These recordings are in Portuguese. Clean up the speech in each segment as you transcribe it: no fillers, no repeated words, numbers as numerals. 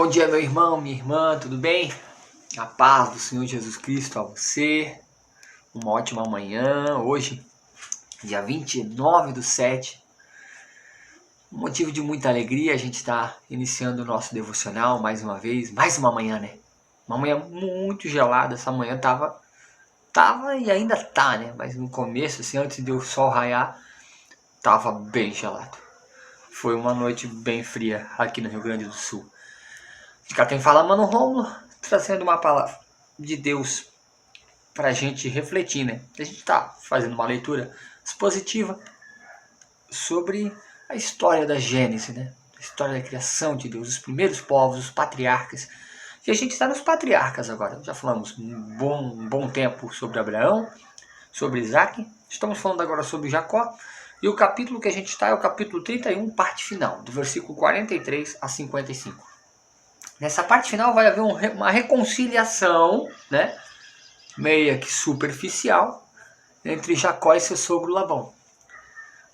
Bom dia, meu irmão, minha irmã, tudo bem? A paz do Senhor Jesus Cristo a você. Uma ótima manhã. Hoje, dia 29/7. Um motivo de muita alegria. A gente está iniciando o nosso devocional mais uma vez. Mais uma manhã, né? Uma manhã muito gelada. Essa manhã tava e ainda tá, né? Mas no começo, assim, antes de o sol raiar, tava bem gelado. Foi uma noite bem fria aqui no Rio Grande do Sul. De cá quem fala, Mano Rômulo, trazendo uma palavra de Deus pra gente refletir, né? A gente tá fazendo uma leitura expositiva sobre a história da Gênesis, né? A história da criação de Deus, os primeiros povos, os patriarcas. E a gente está nos patriarcas agora. Já falamos um bom tempo sobre Abraão, sobre Isaac. Estamos falando agora sobre Jacó. E o capítulo que a gente está é o capítulo 31, parte final, do versículo 43 a 55. Nessa parte final vai haver uma reconciliação, né, meia que superficial, entre Jacó e seu sogro Labão.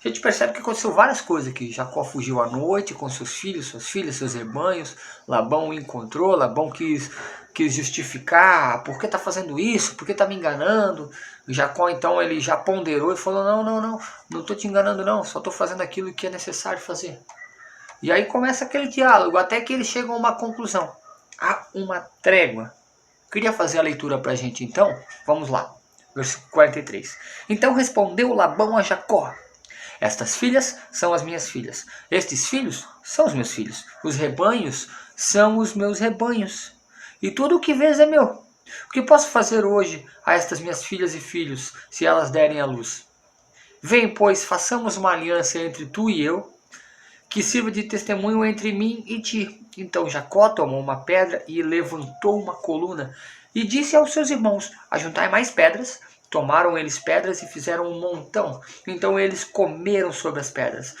A gente percebe que aconteceu várias coisas aqui. Jacó fugiu à noite com seus filhos, suas filhas, seus rebanhos. Labão o encontrou, Labão quis justificar, por que está fazendo isso, por que está me enganando. Jacó então ele já ponderou e falou, não estou te enganando não, só estou fazendo aquilo que é necessário fazer. E aí começa aquele diálogo, até que eles chegam a uma conclusão. Há uma trégua. Queria fazer a leitura para a gente então? Vamos lá. Versículo 43. Então respondeu Labão a Jacó. Estas filhas são as minhas filhas. Estes filhos são os meus filhos. Os rebanhos são os meus rebanhos. E tudo o que vês é meu. O que posso fazer hoje a estas minhas filhas e filhos, se elas derem à luz? Vem, pois, façamos uma aliança entre tu e eu, que sirva de testemunho entre mim e ti. Então Jacó tomou uma pedra e levantou uma coluna e disse aos seus irmãos, ajuntai mais pedras. Tomaram eles pedras e fizeram um montão. Então eles comeram sobre as pedras.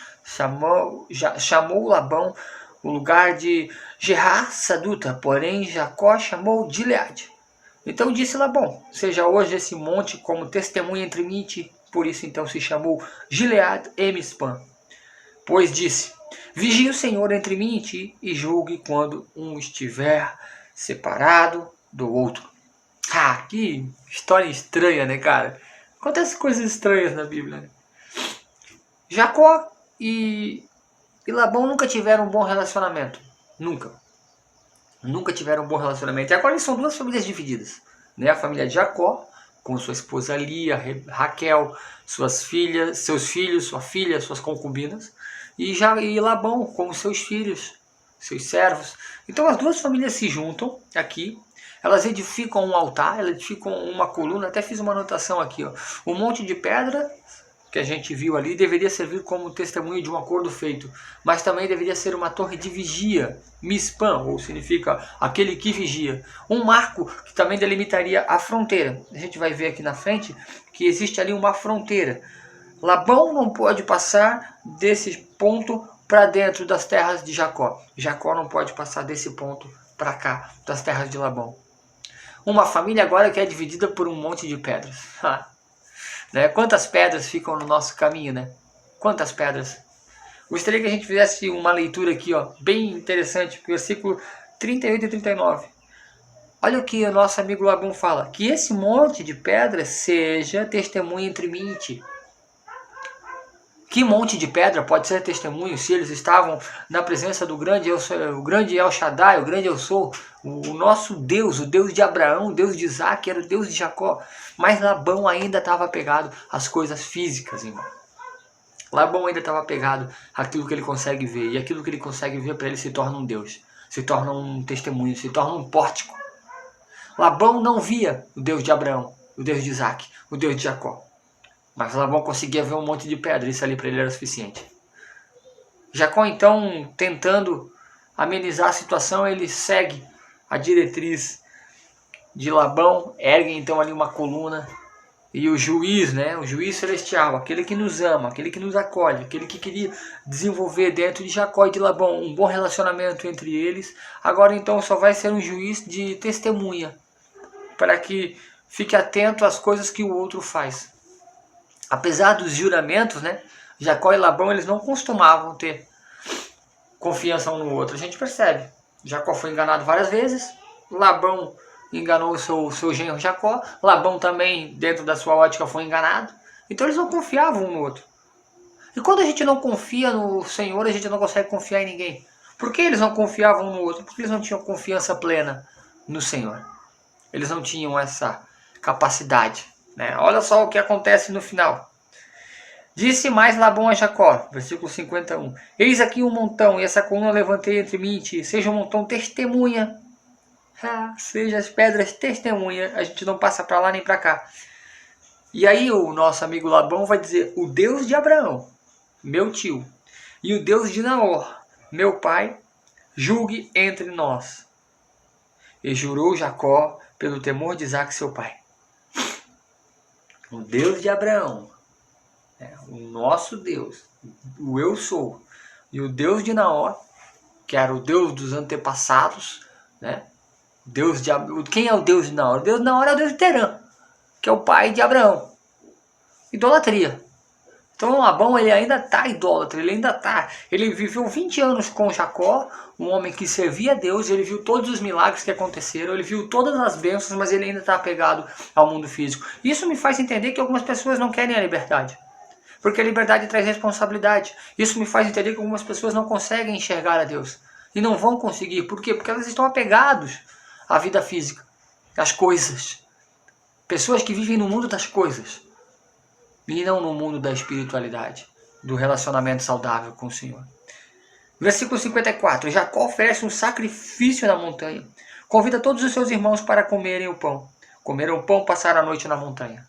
Chamou Labão o lugar de Gerá-Saduta, porém Jacó chamou de Gileade. Então disse Labão, seja hoje esse monte como testemunha entre mim e ti. Por isso então se chamou Gileade e Mispã. Pois disse, vigie o Senhor entre mim e ti, e julgue quando um estiver separado do outro. Ah, que história estranha, né, cara? Acontecem coisas estranhas na Bíblia, né? Jacó e Labão nunca tiveram um bom relacionamento. Nunca tiveram um bom relacionamento. E agora eles são duas famílias divididas, né? A família de Jacó, com sua esposa Lia, Raquel, suas filhas, seus filhos, sua filha, suas concubinas. E Labão com seus filhos, seus servos. Então as duas famílias se juntam aqui, elas edificam um altar, elas edificam uma coluna, até fiz uma anotação aqui, ó. Um monte de pedra que a gente viu ali deveria servir como testemunho de um acordo feito, mas também deveria ser uma torre de vigia, Mispã, ou significa aquele que vigia. Um marco que também delimitaria a fronteira. A gente vai ver aqui na frente que existe ali uma fronteira. Labão não pode passar desse ponto para dentro das terras de Jacó. Jacó não pode passar desse ponto para cá, das terras de Labão. Uma família agora que é dividida por um monte de pedras. Né? Quantas pedras ficam no nosso caminho, né? Quantas pedras? Gostaria que a gente fizesse uma leitura aqui, ó, bem interessante, versículo 38 e 39. Olha o que o nosso amigo Labão fala. Que esse monte de pedras seja testemunha entre mim e ti. Que monte de pedra pode ser testemunho se eles estavam na presença do grande El Shaddai, o grande Eu Sou, o nosso Deus, o Deus de Abraão, o Deus de Isaac, era o Deus de Jacó. Mas Labão ainda estava apegado às coisas físicas, irmão. Labão ainda estava apegado àquilo que ele consegue ver. E aquilo que ele consegue ver para ele se torna um Deus, se torna um testemunho, se torna um pórtico. Labão não via o Deus de Abraão, o Deus de Isaac, o Deus de Jacó. Mas Labão conseguia ver um monte de pedra, isso ali para ele era suficiente. Jacó então, tentando amenizar a situação, ele segue a diretriz de Labão, ergue então ali uma coluna, e o juiz, né, o juiz celestial, aquele que nos ama, aquele que nos acolhe, aquele que queria desenvolver dentro de Jacó e de Labão um bom relacionamento entre eles, agora então só vai ser um juiz de testemunha, para que fique atento às coisas que o outro faz. Apesar dos juramentos, né, Jacó e Labão eles não costumavam ter confiança um no outro. A gente percebe. Jacó foi enganado várias vezes. Labão enganou o seu genro Jacó. Labão também, dentro da sua ótica, foi enganado. Então eles não confiavam um no outro. E quando a gente não confia no Senhor, a gente não consegue confiar em ninguém. Por que eles não confiavam um no outro? Porque eles não tinham confiança plena no Senhor. Eles não tinham essa capacidade, né? Olha só o que acontece no final. Disse mais Labão a Jacó, versículo 51. Eis aqui um montão, e essa coluna levantei entre mim e ti. Seja um montão testemunha. Seja as pedras testemunha. A gente não passa para lá nem para cá. E aí o nosso amigo Labão vai dizer, o Deus de Abraão, meu tio, e o Deus de Naor, meu pai, julgue entre nós. E jurou Jacó pelo temor de Isaac, seu pai. O Deus de Abraão, o nosso Deus, o eu sou, e o Deus de Naor, que era o Deus dos antepassados, né? Deus de quem é o Deus de Naor? O Deus de Naor é o Deus de Terã, que é o pai de Abraão. Idolatria. Então Labão ele ainda está idólatra, ele viveu 20 anos com Jacó, um homem que servia a Deus, ele viu todos os milagres que aconteceram, ele viu todas as bênçãos, mas ele ainda está apegado ao mundo físico. Isso me faz entender que algumas pessoas não querem a liberdade, porque a liberdade traz responsabilidade. Isso me faz entender que algumas pessoas não conseguem enxergar a Deus, e não vão conseguir. Por quê? Porque elas estão apegados à vida física, às coisas. Pessoas que vivem no mundo das coisas, e não no mundo da espiritualidade, do relacionamento saudável com o Senhor. Versículo 54. Jacó oferece um sacrifício na montanha. Convida todos os seus irmãos para comerem o pão. Comeram o pão, passaram a noite na montanha.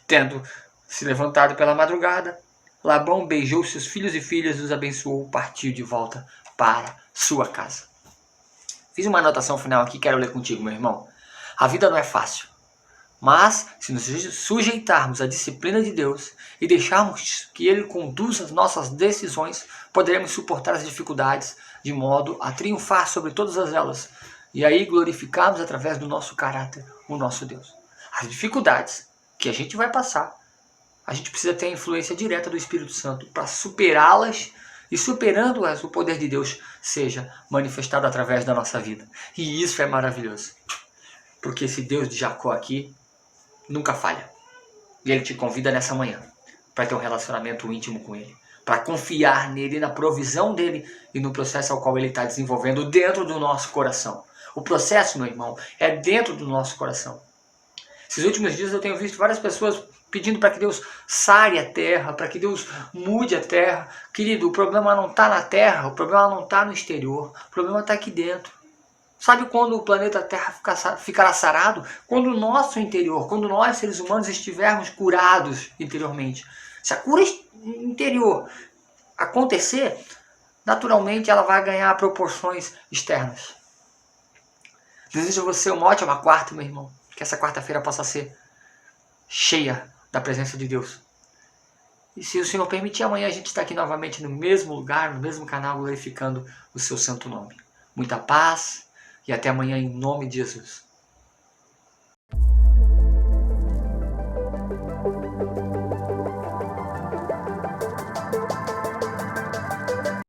Tendo se levantado pela madrugada, Labão beijou seus filhos e filhas, os abençoou, partiu de volta para sua casa. Fiz uma anotação final aqui, quero ler contigo, meu irmão. A vida não é fácil. Mas, se nos sujeitarmos à disciplina de Deus e deixarmos que Ele conduza as nossas decisões, poderemos suportar as dificuldades de modo a triunfar sobre todas elas. E aí glorificarmos através do nosso caráter o nosso Deus. As dificuldades que a gente vai passar, a gente precisa ter a influência direta do Espírito Santo para superá-las, e superando-as, o poder de Deus seja manifestado através da nossa vida. E isso é maravilhoso. Porque esse Deus de Jacó aqui nunca falha. E Ele te convida nessa manhã para ter um relacionamento íntimo com Ele, para confiar nele, na provisão dEle e no processo ao qual Ele está desenvolvendo dentro do nosso coração. O processo, meu irmão, é dentro do nosso coração. Esses últimos dias eu tenho visto várias pessoas pedindo para que Deus sare a terra, para que Deus mude a terra. Querido, o problema não está na terra, o problema não está no exterior, o problema está aqui dentro. Sabe quando o planeta Terra ficará sarado? Quando o nosso interior, quando nós seres humanos estivermos curados interiormente. Se a cura interior acontecer, naturalmente ela vai ganhar proporções externas. Desejo a você uma ótima quarta, meu irmão. Que essa quarta-feira possa ser cheia da presença de Deus. E se o Senhor permitir, amanhã a gente está aqui novamente no mesmo lugar, no mesmo canal, glorificando o seu santo nome. Muita paz. E até amanhã em nome de Jesus.